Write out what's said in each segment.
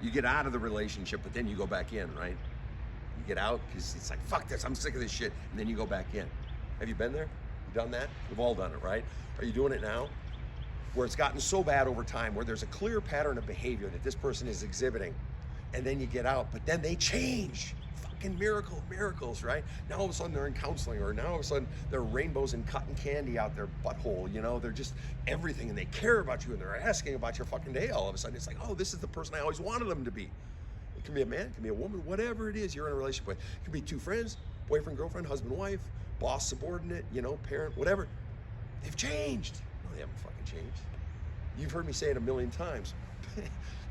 You get out of the relationship, but then you go back in, right? You get out because it's like, fuck this, I'm sick of this shit. And then you go back in. Have you been there? You done that? We've all done it, right? Are you doing it now? Where it's gotten so bad over time, where there's a clear pattern of behavior that this person is exhibiting, and then you get out, but then they change. Fucking miracles, right? Now all of a sudden they're in counseling, or now all of a sudden there are rainbows and cotton candy out their butthole, you know, they're just everything, and they care about you, and they're asking about your fucking day all of a sudden. It's like, oh, this is the person I always wanted them to be. It can be a man, it can be a woman, whatever it is you're in a relationship with. It can be two friends, boyfriend, girlfriend, husband, wife, boss, subordinate, you know, parent, whatever. They've changed. No, they haven't fucking changed. You've heard me say it a million times.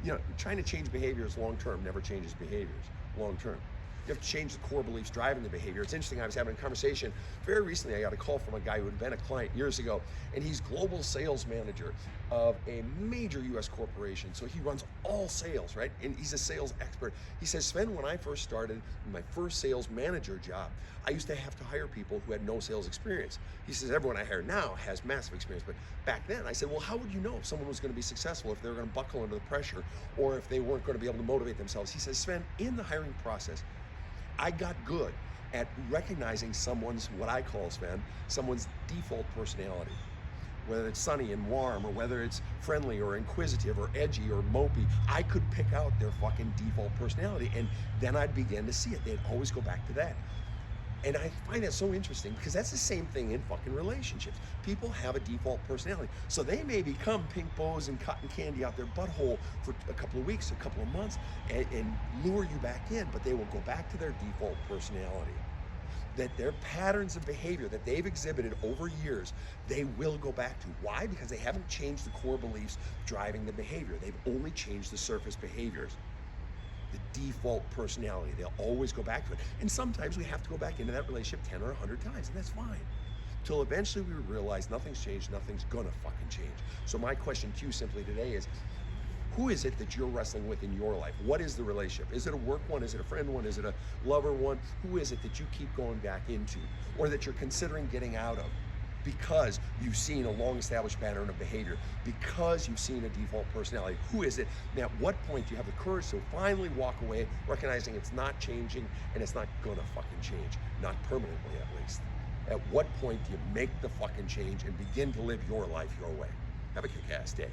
You know, trying to change behaviors long-term never changes behaviors long-term. You have to change the core beliefs driving the behavior. It's interesting, I was having a conversation very recently. I got a call from a guy who had been a client years ago, and he's global sales manager of a major US corporation. So he runs all sales, right? And he's a sales expert. He says, Sven, when I first started my first sales manager job, I used to have to hire people who had no sales experience. He says, everyone I hire now has massive experience. But back then, I said, well, how would you know if someone was going to be successful, if they were going to buckle under the pressure, or if they weren't going to be able to motivate themselves? He says, Sven, in the hiring process, I got good at recognizing someone's, what I call, Sven, someone's default personality. Whether it's sunny and warm, or whether it's friendly or inquisitive or edgy or mopey, I could pick out their fucking default personality, and then I'd begin to see it. They'd always go back to that. And I find that so interesting, because that's the same thing in fucking relationships. People have a default personality. So they may become pink bows and cotton candy out their butthole for a couple of weeks, a couple of months, and lure you back in, but they will go back to their default personality. That their patterns of behavior that they've exhibited over years, they will go back to. Why? Because they haven't changed the core beliefs driving the behavior. They've only changed the surface behaviors. The default personality, they'll always go back to it. And sometimes we have to go back into that relationship 10 or 100 times, and that's fine. Till eventually we realize nothing's changed, nothing's gonna fucking change. So my question to you simply today is, who is it that you're wrestling with in your life? What is the relationship? Is it a work one? Is it a friend one? Is it a lover one? Who is it that you keep going back into, or that you're considering getting out of? Because you've seen a long-established pattern of behavior, because you've seen a default personality. Who is it? And at what point do you have the courage to finally walk away, recognizing it's not changing and it's not gonna fucking change, not permanently at least? At what point do you make the fucking change and begin to live your life your way? Have a kick-ass day.